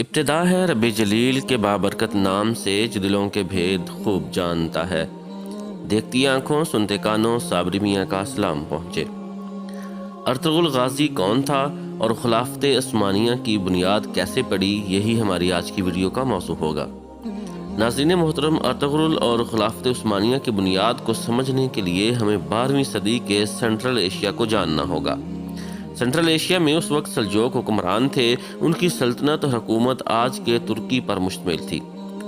ابتدا ہے رب جلیل کے بابرکت نام سے جو دلوں کے بھید خوب جانتا ہے۔ دیکھتی آنکھوں سنتے کانوں صابری میاں کا سلام پہنچے۔ ارطغرل غازی کون تھا اور خلافت عثمانیہ کی بنیاد کیسے پڑی، یہی ہماری آج کی ویڈیو کا موضوع ہوگا۔ ناظرین محترم، ارطغرل اور خلافت عثمانیہ کی بنیاد کو سمجھنے کے لیے ہمیں 12ویں صدی کے سینٹرل ایشیا کو جاننا ہوگا۔ سینٹرل ایشیا میں اس وقت سلجوق حکمران تھے۔ ان کی سلطنت اور حکومت آج کے ترکی پر مشتمل تھی۔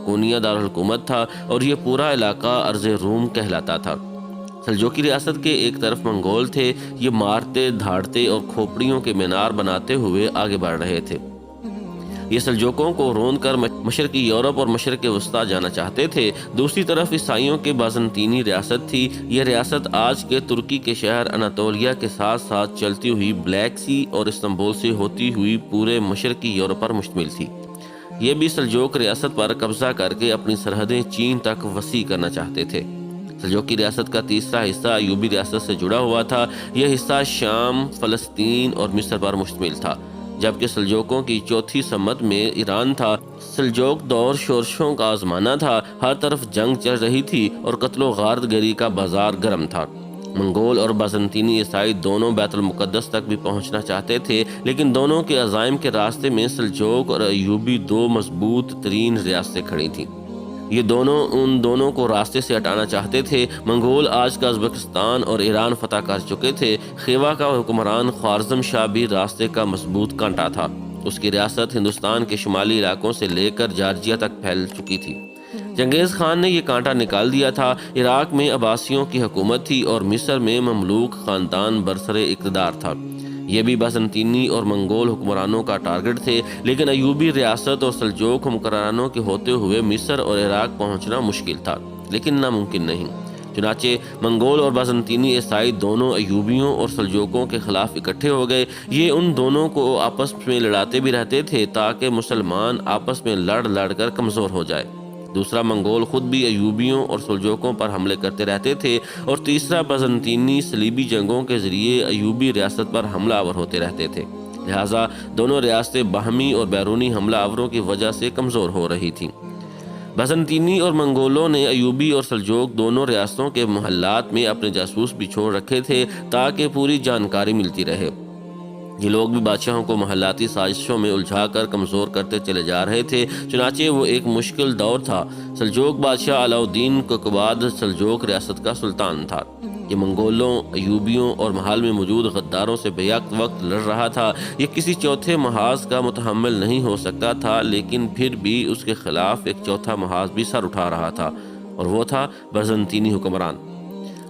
کونیا دارالحکومت تھا اور یہ پورا علاقہ ارض روم کہلاتا تھا۔ سلجوقی ریاست کے ایک طرف منگول تھے، یہ مارتے دھاڑتے اور کھوپڑیوں کے مینار بناتے ہوئے آگے بڑھ رہے تھے۔ یہ سلجوقوں کو روند کر مشرقی یورپ اور مشرق وسطیٰ جانا چاہتے تھے۔ دوسری طرف عیسائیوں کی بازنطینی ریاست تھی۔ یہ ریاست آج کے ترکی کے شہر اناطولیہ کے ساتھ ساتھ چلتی ہوئی بلیک سی اور استنبول سے ہوتی ہوئی پورے مشرقی یورپ پر مشتمل تھی۔ یہ بھی سلجوق ریاست پر قبضہ کر کے اپنی سرحدیں چین تک وسیع کرنا چاہتے تھے۔ سلجوقی ریاست کا تیسرا حصہ ایوبی ریاست سے جڑا ہوا تھا۔ یہ حصہ شام، فلسطین اور مصر پر مشتمل تھا، جبکہ سلجوقوں کی چوتھی سمت میں ایران تھا۔ سلجوق دور شورشوں کا آزمانہ تھا، ہر طرف جنگ چل رہی تھی اور قتل و غارت گری کا بازار گرم تھا۔ منگول اور بازنطینی عیسائی دونوں بیت المقدس تک بھی پہنچنا چاہتے تھے، لیکن دونوں کے عزائم کے راستے میں سلجوق اور ایوبی دو مضبوط ترین ریاستیں کھڑی تھیں۔ یہ ان دونوں کو راستے سے ہٹانا چاہتے تھے۔ منگول آج کا ازبکستان اور ایران فتح کر چکے تھے۔ خیوا کا حکمران خوارزم شاہ بھی راستے کا مضبوط کانٹا تھا۔ اس کی ریاست ہندوستان کے شمالی علاقوں سے لے کر جارجیا تک پھیل چکی تھی۔ چنگیز خان نے یہ کانٹا نکال دیا تھا۔ عراق میں عباسیوں کی حکومت تھی اور مصر میں مملوک خاندان برسر اقتدار تھا۔ یہ بھی بازنطینی اور منگول حکمرانوں کا ٹارگٹ تھے، لیکن ایوبی ریاست اور سلجوق حکمرانوں کے ہوتے ہوئے مصر اور عراق پہنچنا مشکل تھا، لیکن ناممکن نہیں۔ چنانچہ منگول اور بازنطینی عیسائی دونوں ایوبیوں اور سلجوقوں کے خلاف اکٹھے ہو گئے۔ یہ ان دونوں کو آپس میں لڑاتے بھی رہتے تھے تاکہ مسلمان آپس میں لڑ کر کمزور ہو جائے۔ دوسرا، منگول خود بھی ایوبیوں اور سلجوقوں پر حملے کرتے رہتے تھے، اور تیسرا، بازنطینی صلیبی جنگوں کے ذریعے ایوبی ریاست پر حملہ آور ہوتے رہتے تھے۔ لہٰذا دونوں ریاستیں باہمی اور بیرونی حملہ آوروں کی وجہ سے کمزور ہو رہی تھیں۔ بازنطینی اور منگولوں نے ایوبی اور سلجوق دونوں ریاستوں کے محلات میں اپنے جاسوس بھی چھوڑ رکھے تھے تاکہ پوری جانکاری ملتی رہے۔ یہ لوگ بھی بادشاہوں کو محلاتی سازشوں میں الجھا کر کمزور کرتے چلے جا رہے تھے۔ چنانچہ وہ ایک مشکل دور تھا۔ سلجوق بادشاہ علاؤالدین ققباد سلجوق ریاست کا سلطان تھا۔ یہ منگولوں، ایوبیوں اور محل میں موجود غداروں سے بیک وقت لڑ رہا تھا۔ یہ کسی چوتھے محاذ کا متحمل نہیں ہو سکتا تھا، لیکن پھر بھی اس کے خلاف ایک چوتھا محاذ بھی سر اٹھا رہا تھا، اور وہ تھا بازنطینی حکمران۔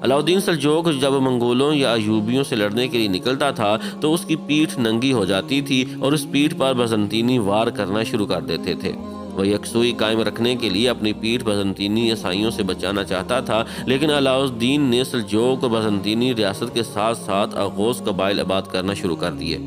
علاؤالدین سلجوق جب منگولوں یا ایوبیوں سے لڑنے کے لیے نکلتا تھا تو اس کی پیٹھ ننگی ہو جاتی تھی اور اس پیٹھ پر بازنطینی وار کرنا شروع کر دیتے تھے۔ وہ یکسوئی قائم رکھنے کے لیے اپنی پیٹھ بازنطینی عیسائیوں سے بچانا چاہتا تھا، لیکن علاؤالدین نے سلجوق اور بازنطینی ریاست کے ساتھ ساتھ آغوز قبائل آباد کرنا شروع کر دیے۔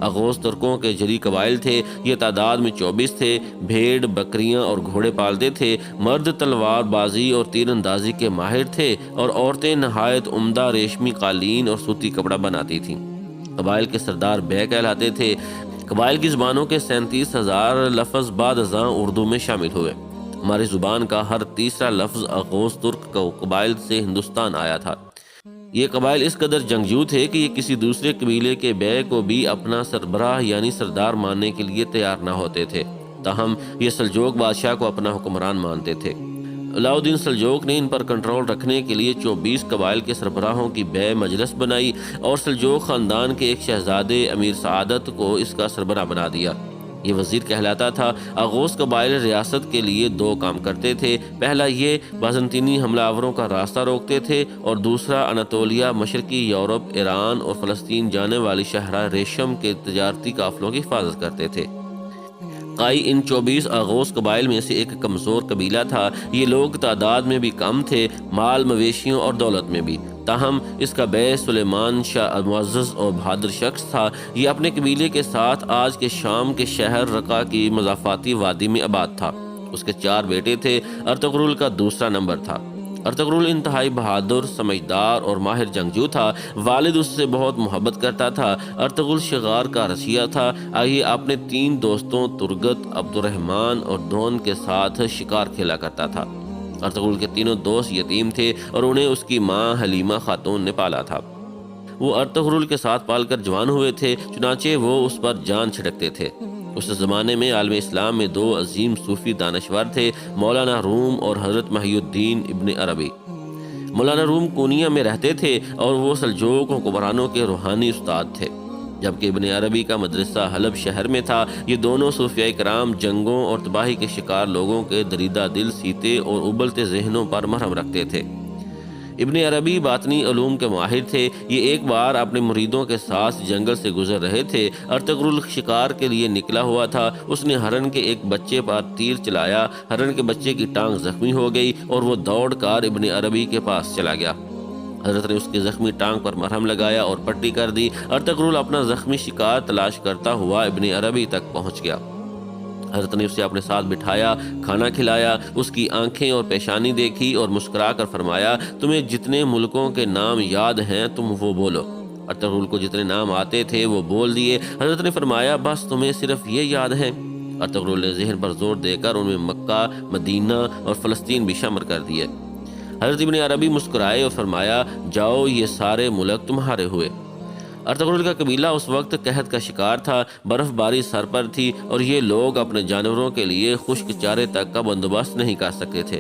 آغوز ترکوں کے جری قبائل تھے۔ یہ تعداد میں 24 تھے۔ بھیڑ، بکریاں اور گھوڑے پالتے تھے۔ مرد تلوار بازی اور تیر اندازی کے ماہر تھے، اور عورتیں نہایت عمدہ ریشمی قالین اور سوتی کپڑا بناتی تھیں۔ قبائل کے سردار بے کہلاتے تھے۔ قبائل کی زبانوں کے 37,000 لفظ بعد ازاں اردو میں شامل ہوئے۔ ہماری زبان کا ہر تیسرا لفظ آغوز ترک قبائل سے ہندوستان آیا تھا۔ یہ قبائل اس قدر جنگجو تھے کہ یہ کسی دوسرے قبیلے کے بے کو بھی اپنا سربراہ یعنی سردار ماننے کے لیے تیار نہ ہوتے تھے، تاہم یہ سلجوق بادشاہ کو اپنا حکمران مانتے تھے۔ علاؤالدین سلجوق نے ان پر کنٹرول رکھنے کے لیے 24 قبائل کے سربراہوں کی بے مجلس بنائی اور سلجوق خاندان کے ایک شہزادے امیر سعادت کو اس کا سربراہ بنا دیا۔ یہ وزیر کہلاتا تھا۔ آغوز قبائل ریاست کے لیے 2 کام کرتے تھے۔ پہلا، یہ بازنطینی حملہ آوروں کا راستہ روکتے تھے، اور دوسرا، اناطولیہ، مشرقی یورپ، ایران اور فلسطین جانے والی شاہراہ ریشم کے تجارتی قافلوں کی حفاظت کرتے تھے۔ قائی ان 24 آغوز قبائل میں سے ایک کمزور قبیلہ تھا۔ یہ لوگ تعداد میں بھی کم تھے، مال مویشیوں اور دولت میں بھی، تاہم اس کا بے سلیمان شاہ معزز اور بہادر شخص تھا۔ یہ اپنے قبیلے کے ساتھ آج کے شام کے شہر رقہ کی مضافاتی وادی میں آباد تھا۔ اس کے 4 بیٹے تھے۔ ارطغرل کا دوسرا نمبر تھا۔ ارطغرل انتہائی بہادر، سمجھدار اور ماہر جنگجو تھا۔ والد اس سے بہت محبت کرتا تھا۔ ارطغرل شغار کا رسیا تھا۔ آئیے اپنے 3 دوستوں ترگت، عبد الرحمن اور دون کے ساتھ شکار کھیلا کرتا تھا۔ ارطغرل کے تینوں دوست یتیم تھے اور انہیں اس کی ماں حلیمہ خاتون نے پالا تھا۔ وہ ارطغرل کے ساتھ پال کر جوان ہوئے تھے، چنانچہ وہ اس پر جان چھڑکتے تھے۔ اس زمانے میں عالم اسلام میں 2 عظیم صوفی دانشور تھے، مولانا روم اور حضرت محی الدین ابن عربی۔ مولانا روم کونیا میں رہتے تھے اور وہ سلجوق حکمرانوں کے روحانی استاد تھے، جبکہ ابن عربی کا مدرسہ حلب شہر میں تھا۔ یہ دونوں صوفیاء کرام جنگوں اور تباہی کے شکار لوگوں کے دریدہ دل سیتے اور ابلتے ذہنوں پر مرہم رکھتے تھے۔ ابن عربی باطنی علوم کے ماہر تھے۔ یہ ایک بار اپنے مریدوں کے ساتھ جنگل سے گزر رہے تھے۔ ارطغرل شکار کے لیے نکلا ہوا تھا۔ اس نے ہرن کے ایک بچے پر تیر چلایا۔ ہرن کے بچے کی ٹانگ زخمی ہو گئی اور وہ دوڑ کر ابن عربی کے پاس چلا گیا۔ حضرت نے اس کی زخمی ٹانگ پر مرہم لگایا اور پٹی کر دی۔ ارطغرل اپنا زخمی شکار تلاش کرتا ہوا ابن عربی تک پہنچ گیا۔ حضرت نے اسے اپنے ساتھ بٹھایا، کھانا کھلایا، اس کی آنکھیں اور پیشانی دیکھی اور مسکرا کر فرمایا، تمہیں جتنے ملکوں کے نام یاد ہیں تم وہ بولو۔ ارطغرل کو جتنے نام آتے تھے وہ بول دیے۔ حضرت نے فرمایا، بس تمہیں صرف یہ یاد ہیں؟ ارطغرل نے ذہن پر زور دے کر ان میں مکہ، مدینہ اور فلسطین بھی شامل کر دیے۔ حضرت ابن عربی مسکرائے اور فرمایا، جاؤ یہ سارے ملک تمہارے ہوئے۔ ارطغرل کا قبیلہ اس وقت قحط کا شکار تھا، برف باری سر پر تھی اور یہ لوگ اپنے جانوروں کے لیے خشک چارے تک کا بندوبست نہیں کر سکتے تھے۔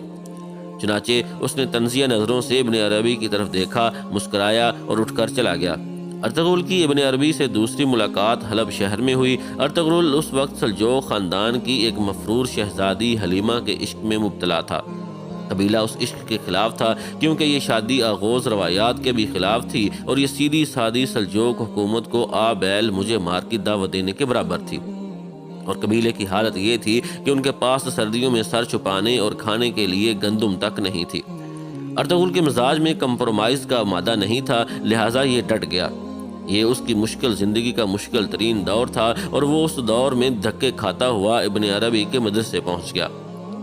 چنانچہ اس نے طنزیہ نظروں سے ابن عربی کی طرف دیکھا، مسکرایا اور اٹھ کر چلا گیا۔ ارطغرل کی ابن عربی سے دوسری ملاقات حلب شہر میں ہوئی۔ ارطغرل اس وقت سلجوق خاندان کی ایک مفرور شہزادی حلیمہ کے عشق میں مبتلا تھا۔ قبیلہ اس عشق کے خلاف تھا کیونکہ یہ شادی آغوز روایات کے بھی خلاف تھی اور یہ سیدھی سادی سلجوق حکومت کو آ بیل مجھے مار کی دعوت دینے کے برابر تھی۔ اور قبیلے کی حالت یہ تھی کہ ان کے پاس سردیوں میں سر چھپانے اور کھانے کے لیے گندم تک نہیں تھی۔ ارطغرل کے مزاج میں کمپرومائز کا مادہ نہیں تھا، لہٰذا یہ ڈٹ گیا۔ یہ اس کی مشکل زندگی کا مشکل ترین دور تھا اور وہ اس دور میں دھکے کھاتا ہوا ابن عربی کے مدرسے پہنچ گیا۔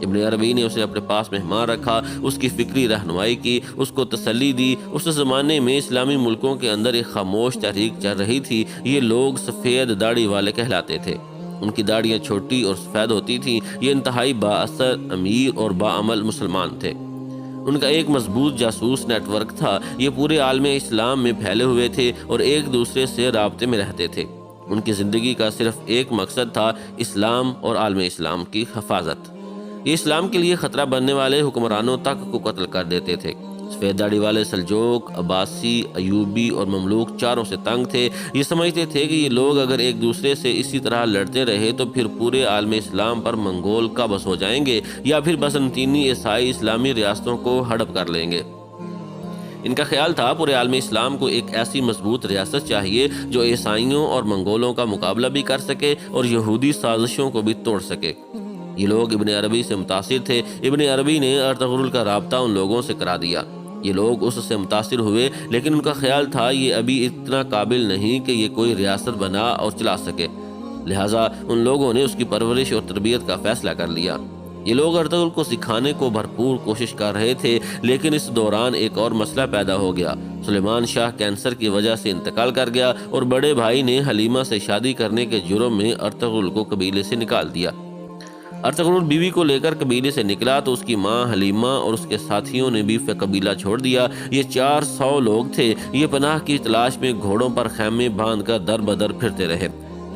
ابن عربی نے اسے اپنے پاس مہمان رکھا، اس کی فکری رہنمائی کی، اس کو تسلی دی۔ اس زمانے میں اسلامی ملکوں کے اندر ایک خاموش تحریک چل رہی تھی۔ یہ لوگ سفید داڑھی والے کہلاتے تھے۔ ان کی داڑیاں چھوٹی اور سفید ہوتی تھیں۔ یہ انتہائی با اثر، امیر اور باعمل مسلمان تھے۔ ان کا ایک مضبوط جاسوس نیٹ ورک تھا۔ یہ پورے عالم اسلام میں پھیلے ہوئے تھے اور ایک دوسرے سے رابطے میں رہتے تھے۔ ان کی زندگی کا صرف ایک مقصد تھا، اسلام اور عالم اسلام کی حفاظت۔ یہ اسلام کے لیے خطرہ بننے والے حکمرانوں تک کو قتل کر دیتے تھے۔ سفید داڑھی والے سلجوق، عباسی، ایوبی اور مملوک چاروں سے تنگ تھے۔ یہ سمجھتے تھے کہ یہ لوگ اگر ایک دوسرے سے اسی طرح لڑتے رہے تو پھر پورے عالم اسلام پر منگول قابض ہو جائیں گے یا پھر بسنطینی عیسائی اسلامی ریاستوں کو ہڑپ کر لیں گے۔ ان کا خیال تھا پورے عالم اسلام کو ایک ایسی مضبوط ریاست چاہیے جو عیسائیوں اور منگولوں کا مقابلہ بھی کر سکے اور یہودی سازشوں کو بھی توڑ سکے۔ یہ لوگ ابن عربی سے متاثر تھے۔ ابن عربی نے ارطغرل کا رابطہ ان لوگوں سے کرا دیا۔ یہ لوگ اس سے متاثر ہوئے، لیکن ان کا خیال تھا یہ ابھی اتنا قابل نہیں کہ یہ کوئی ریاست بنا اور چلا سکے، لہٰذا ان لوگوں نے اس کی پرورش اور تربیت کا فیصلہ کر لیا۔ یہ لوگ ارطغرل کو سکھانے کو بھرپور کوشش کر رہے تھے، لیکن اس دوران ایک اور مسئلہ پیدا ہو گیا۔ سلیمان شاہ کینسر کی وجہ سے انتقال کر گیا اور بڑے بھائی نے حلیمہ سے شادی کرنے کے جرم میں ارطغرل کو قبیلے سے نکال دیا۔ ارطغرل بیوی کو لے کر قبیلے سے نکلا تو اس کی ماں حلیمہ اور اس کے ساتھیوں نے بھی قبیلہ چھوڑ دیا۔ یہ 400 لوگ تھے۔ یہ پناہ کی تلاش میں گھوڑوں پر خیمے باندھ کر در بدر پھرتے رہے۔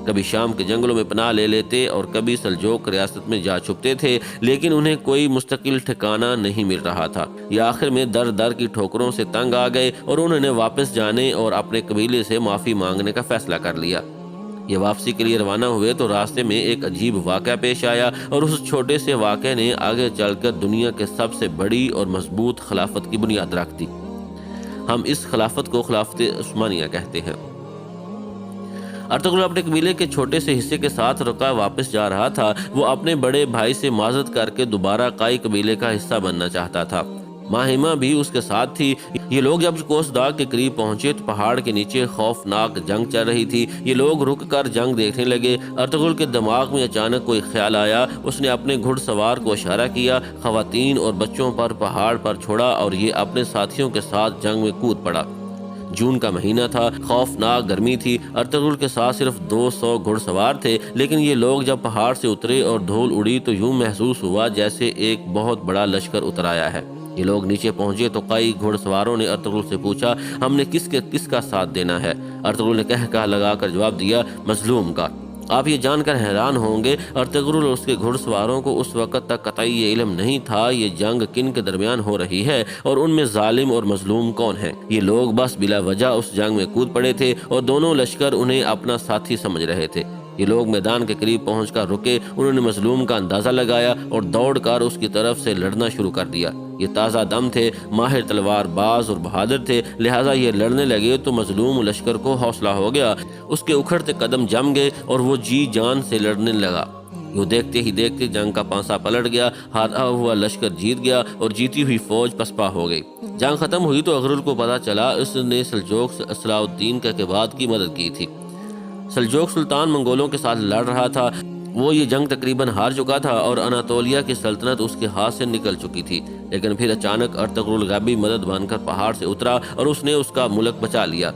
کبھی شام کے جنگلوں میں پناہ لے لیتے اور کبھی سلجوق ریاست میں جا چھپتے تھے، لیکن انہیں کوئی مستقل ٹھکانہ نہیں مل رہا تھا۔ یہ آخر میں در در کی ٹھوکروں سے تنگ آ گئے اور انہوں نے واپس جانے اور اپنے قبیلے سے معافی مانگنے کا فیصلہ کر لیا۔ یہ واپسی کے لیے روانہ ہوئے تو راستے میں ایک عجیب واقعہ پیش آیا اور اس چھوٹے سے واقعے نے آگے چل کر دنیا کے سب سے بڑی اور مضبوط خلافت کی بنیاد رکھ دی۔ ہم اس خلافت کو خلافت عثمانیہ کہتے ہیں۔ ارطغرل اپنے قبیلے کے چھوٹے سے حصے کے ساتھ رقہ واپس جا رہا تھا۔ وہ اپنے بڑے بھائی سے معذرت کر کے دوبارہ قائی قبیلے کا حصہ بننا چاہتا تھا۔ ماہمہ بھی اس کے ساتھ تھی۔ یہ لوگ جب کوسداغ کے قریب پہنچے تو پہاڑ کے نیچے خوفناک جنگ چل رہی تھی۔ یہ لوگ رک کر جنگ دیکھنے لگے۔ ارطغرل کے دماغ میں اچانک کوئی خیال آیا۔ اس نے اپنے گھڑ سوار کو اشارہ کیا، خواتین اور بچوں پر پہاڑ پر چھوڑا اور یہ اپنے ساتھیوں کے ساتھ جنگ میں کود پڑا۔ جون کا مہینہ تھا، خوفناک گرمی تھی۔ ارطغرل کے ساتھ صرف 200 گھڑ سوار تھے، لیکن یہ لوگ جب پہاڑ سے اترے اور دھول اڑی تو یوں محسوس ہوا جیسے ایک بہت بڑا لشکر اتر آیا ہے۔ یہ لوگ نیچے پہنچے تو کئی گھڑ سواروں نے ارطغرل سے پوچھا، ہم نے کس کا ساتھ دینا ہے؟ ارطغرل نے کہہ لگا کر جواب دیا، مظلوم کا۔ آپ یہ جان کر حیران ہوں گے، ارطغرل اور اس کے گھڑ سواروں کو اس وقت تک قطعی یہ علم نہیں تھا یہ جنگ کن کے درمیان ہو رہی ہے اور ان میں ظالم اور مظلوم کون ہیں۔ یہ لوگ بس بلا وجہ اس جنگ میں کود پڑے تھے اور دونوں لشکر انہیں اپنا ساتھی سمجھ رہے تھے۔ یہ لوگ میدان کے قریب پہنچ کر رکے، انہوں نے مظلوم کا اندازہ لگایا اور دوڑ کر اس کی طرف سے لڑنا شروع کر دیا۔ یہ تازہ دم تھے، ماہر تلوار باز اور بہادر تھے، لہٰذا یہ لڑنے لگے تو مظلوم لشکر کو حوصلہ ہو گیا، اس کے اکھڑتے قدم جم گئے اور وہ جی جان سے لڑنے لگا۔ یوں دیکھتے ہی دیکھتے جنگ کا پانسا پلٹ گیا، ہارا ہوا لشکر جیت گیا اور جیتی ہوئی فوج پسپا ہو گئی۔ جنگ ختم ہوئی تو ارطغرل کو پتہ چلا اس نے سلجوق صلاح الدین کا کیباد کی مدد کی تھی۔ سلجوق سلطان منگولوں کے ساتھ لڑ رہا تھا، وہ یہ جنگ تقریباً ہار چکا تھا اور اناطولیہ کی سلطنت اس کے ہاتھ سے نکل چکی تھی، لیکن پھر اچانک ارطغرل غیبی مدد بن کر پہاڑ سے اترا اور اس نے اس کا ملک بچا لیا۔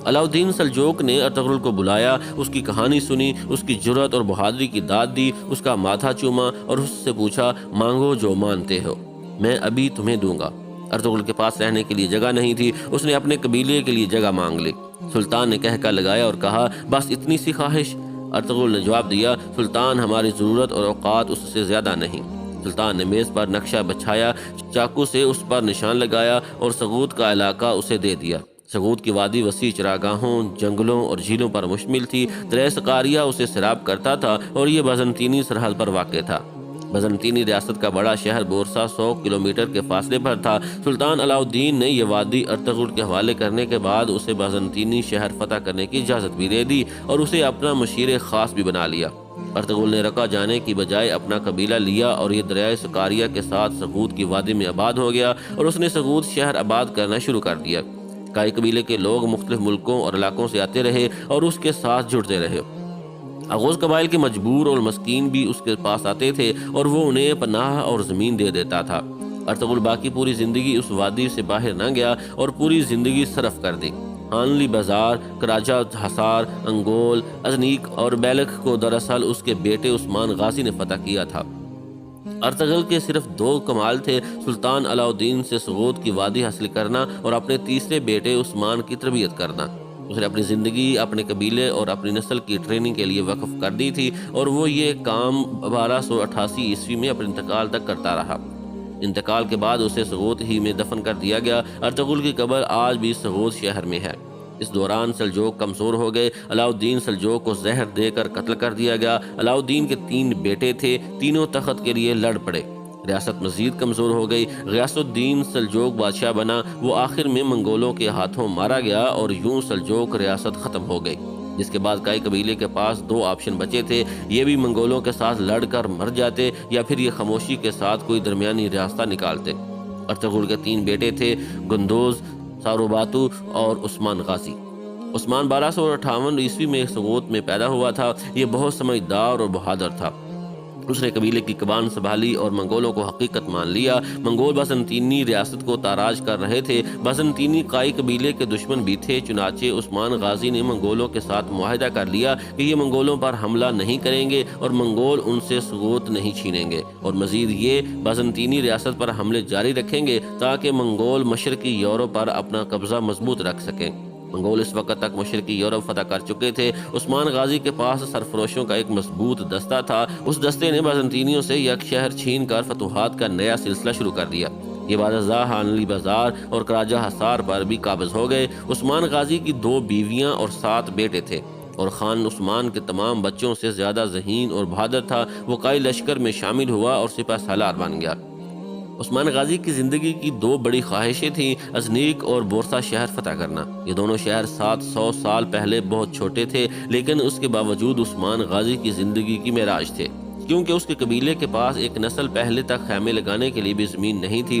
علاء الدین سلجوق نے ارطغرل کو بلایا، اس کی کہانی سنی، اس کی جرأت اور بہادری کی داد دی، اس کا ماتھا چوما اور اس سے پوچھا، مانگو جو مانتے ہو، میں ابھی تمہیں دوں گا۔ ارطغرل کے پاس رہنے کے لیے جگہ نہیں تھی، اس نے اپنے قبیلے کے لیے جگہ مانگ لی۔ سلطان نے کہہ لگایا اور کہا، بس اتنی سی خواہش؟ ارطغرل نے جواب دیا، سلطان ہماری ضرورت اور اوقات اس سے زیادہ نہیں۔ سلطان نے میز پر نقشہ بچھایا، چاقو سے اس پر نشان لگایا اور سغوت کا علاقہ اسے دے دیا۔ سغوت کی وادی وسیع چراگاہوں، جنگلوں اور جھیلوں پر مشتمل تھی۔ دریا سقاریہ اسے سیراب کرتا تھا اور یہ بازنطینی سرحد پر واقع تھا۔ بازنطینی ریاست کا بڑا شہر بورسا 100 کلومیٹر کے فاصلے پر تھا۔ سلطان علاء الدین نے یہ وادی ارطغرل کے حوالے کرنے کے بعد اسے بازنطینی شہر فتح کرنے کی اجازت بھی دے دی اور اسے اپنا مشیر خاص بھی بنا لیا۔ ارطغرل نے رقہ جانے کی بجائے اپنا قبیلہ لیا اور یہ دریائے سقاریہ کے ساتھ سغوت کی وادی میں آباد ہو گیا اور اس نے سغوت شہر آباد کرنا شروع کر دیا۔ کئی قبیلے کے لوگ مختلف ملکوں اور علاقوں سے آتے رہے اور اس کے ساتھ جڑتے رہے۔ اغوز قبائل کے مجبور اور مسکین بھی اس کے پاس آتے تھے اور وہ انہیں پناہ اور زمین دے دیتا تھا۔ ارطغرل باقی پوری زندگی اس وادی سے باہر نہ گیا اور پوری زندگی صرف کر دی۔ ہانلی بازار، کراجہ حصار، انگول، ازنیک اور بیلکھ کو دراصل اس کے بیٹے عثمان غازی نے فتح کیا تھا۔ ارطغرل کے صرف 2 کمال تھے، سلطان علاء الدین سے سغوت کی وادی حاصل کرنا اور اپنے تیسرے بیٹے عثمان کی تربیت کرنا۔ اس نے اپنی زندگی اپنے قبیلے اور اپنی نسل کی ٹریننگ کے لیے وقف کر دی تھی اور وہ یہ کام 1288 عیسوی میں اپنے انتقال تک کرتا رہا۔ انتقال کے بعد اسے سغوت ہی میں دفن کر دیا گیا۔ ارطغرل کی قبر آج بھی سغوت شہر میں ہے۔ اس دوران سلجوق کمزور ہو گئے۔ علاء الدین سلجوق کو زہر دے کر قتل کر دیا گیا۔ علاء الدین کے 3 بیٹے تھے، تینوں تخت کے لیے لڑ پڑے۔ ریاست مزید کمزور ہو گئی۔ غیاث الدین سلجوق بادشاہ بنا، وہ آخر میں منگولوں کے ہاتھوں مارا گیا اور یوں سلجوق ریاست ختم ہو گئی۔ جس کے بعد کئی قبیلے کے پاس 2 آپشن بچے تھے، یہ بھی منگولوں کے ساتھ لڑ کر مر جاتے یا پھر یہ خاموشی کے ساتھ کوئی درمیانی راستہ نکالتے۔ ارطغرل کے 3 بیٹے تھے، گندوز، ساروباتو اور عثمان غازی۔ عثمان 1258 عیسوی میں سغوت میں پیدا ہوا تھا۔ یہ بہت سمجھدار اور بہادر تھا۔ اس نے قبیلے کی کمان سنبھالی اور منگولوں کو حقیقت مان لیا۔ منگول بازنطینی ریاست کو تاراج کر رہے تھے۔ بازنطینی قائی قبیلے کے دشمن بھی تھے، چنانچہ عثمان غازی نے منگولوں کے ساتھ معاہدہ کر لیا کہ یہ منگولوں پر حملہ نہیں کریں گے اور منگول ان سے سغوت نہیں چھینیں گے، اور مزید یہ بازنطینی ریاست پر حملے جاری رکھیں گے تاکہ منگول مشرقی یورپ پر اپنا قبضہ مضبوط رکھ سکیں۔ منگول اس وقت تک مشرقی یورپ فتح کر چکے تھے۔ عثمان غازی کے پاس سرفروشوں کا ایک مضبوط دستہ تھا۔ اس دستے نے بازنطینیوں سے یک شہر چھین کر فتوحات کا نیا سلسلہ شروع کر دیا۔ یہ بعد ازاں ہانلی بازار اور کراجہ حصار پر بھی قابض ہو گئے۔ عثمان غازی کی 2 بیویاں اور 7 بیٹے تھے، اور خان عثمان کے تمام بچوں سے زیادہ ذہین اور بہادر تھا۔ وہ قائی لشکر میں شامل ہوا اور سپہ سالار بن گیا۔ عثمان غازی کی زندگی کی 2 بڑی خواہشیں تھیں، ازنیک اور بورسا شہر فتح کرنا۔ یہ دونوں شہر 700 سال پہلے بہت چھوٹے تھے، لیکن اس کے باوجود عثمان غازی کی زندگی کی معراج تھے، کیونکہ اس کے قبیلے کے پاس ایک نسل پہلے تک خیمے لگانے کے لیے بھی زمین نہیں تھی۔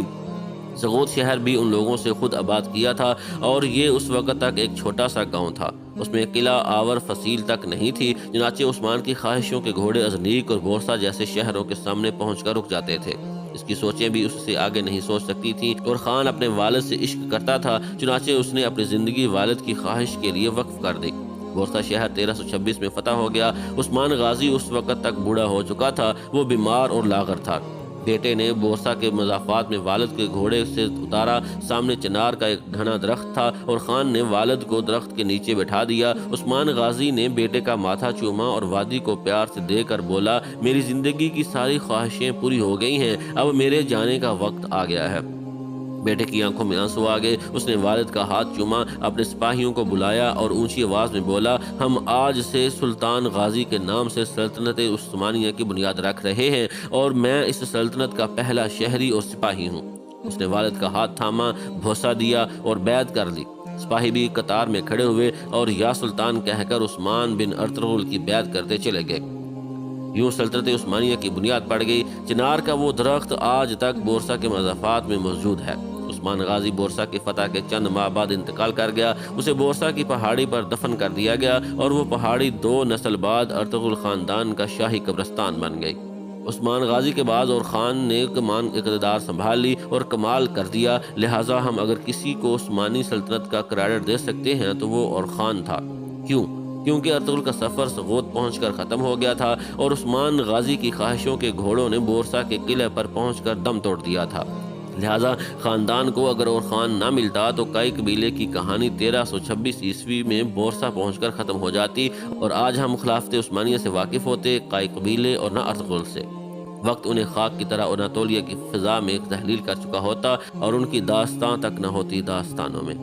زغوت شہر بھی ان لوگوں سے خود آباد کیا تھا، اور یہ اس وقت تک ایک چھوٹا سا گاؤں تھا۔ اس میں قلعہ آور فصیل تک نہیں تھی، چنانچہ عثمان کی خواہشوں کے گھوڑے ازنیک اور بورسا جیسے شہروں کے سامنے پہنچ کر رک جاتے تھے۔ اس کی سوچیں بھی اس سے آگے نہیں سوچ سکتی تھیں، اور خان اپنے والد سے عشق کرتا تھا، چنانچہ اس نے اپنی زندگی والد کی خواہش کے لیے وقف کر دی۔ بورسا شہر 1326 میں فتح ہو گیا۔ عثمان غازی اس وقت تک بوڑھا ہو چکا تھا، وہ بیمار اور لاغر تھا۔ بیٹے نے بورسا کے مضافات میں والد کے گھوڑے سے اتارا۔ سامنے چنار کا ایک گھنا درخت تھا، اور خان نے والد کو درخت کے نیچے بٹھا دیا۔ عثمان غازی نے بیٹے کا ماتھا چوما اور وادی کو پیار سے دے کر بولا، میری زندگی کی ساری خواہشیں پوری ہو گئی ہیں، اب میرے جانے کا وقت آ گیا ہے۔ بیٹے کی آنکھوں میں آنسو آ گئے۔ اس نے والد کا ہاتھ چوما، اپنے سپاہیوں کو بلایا اور اونچی آواز میں بولا، ہم آج سے سلطان غازی کے نام سے سلطنت عثمانیہ کی بنیاد رکھ رہے ہیں، اور میں اس سلطنت کا پہلا شہری اور سپاہی ہوں۔ اس نے والد کا ہاتھ تھاما، بھوسا دیا اور بیعت کر لی۔ سپاہی بھی قطار میں کھڑے ہوئے اور یا سلطان کہہ کر عثمان بن ارطغرل کی بیعت کرتے چلے گئے۔ یوں سلطنت عثمانیہ کی بنیاد پڑ گئی۔ چنار کا وہ درخت آج تک بورسا کے مضافات میں موجود ہے۔ عثمان غازی بورسا کی فتح کے چند ماہ بعد انتقال کر گیا۔ اسے بورسا کی پہاڑی پر دفن کر دیا گیا، اور وہ پہاڑی 2 نسل بعد ارطغرل خاندان کا شاہی قبرستان بن گئی۔ عثمان غازی کے بعد اور خان نے کمان اقتدار سنبھال لی اور کمال کر دیا، لہٰذا ہم اگر کسی کو عثمانی سلطنت کا کریڈٹ دے سکتے ہیں تو وہ اور خان تھا۔ کیوں؟ کیونکہ ارطغرل کا سفر سغوت پہنچ کر ختم ہو گیا تھا، اور عثمان غازی کی خواہشوں کے گھوڑوں نے بورسا کے قلعے پر پہنچ کر دم توڑ دیا تھا۔ لہٰذا خاندان کو اگر اور خان نہ ملتا تو کئی قبیلے کی کہانی 1326 عیسوی میں بورسا پہنچ کر ختم ہو جاتی، اور آج ہم خلافت عثمانیہ سے واقف ہوتے، کئی قبیلے اور نہ ارطغرل سے۔ وقت انہیں خاک کی طرح اناتولیہ کی فضا میں تحلیل کر چکا ہوتا، اور ان کی داستان تک نہ ہوتی داستانوں میں۔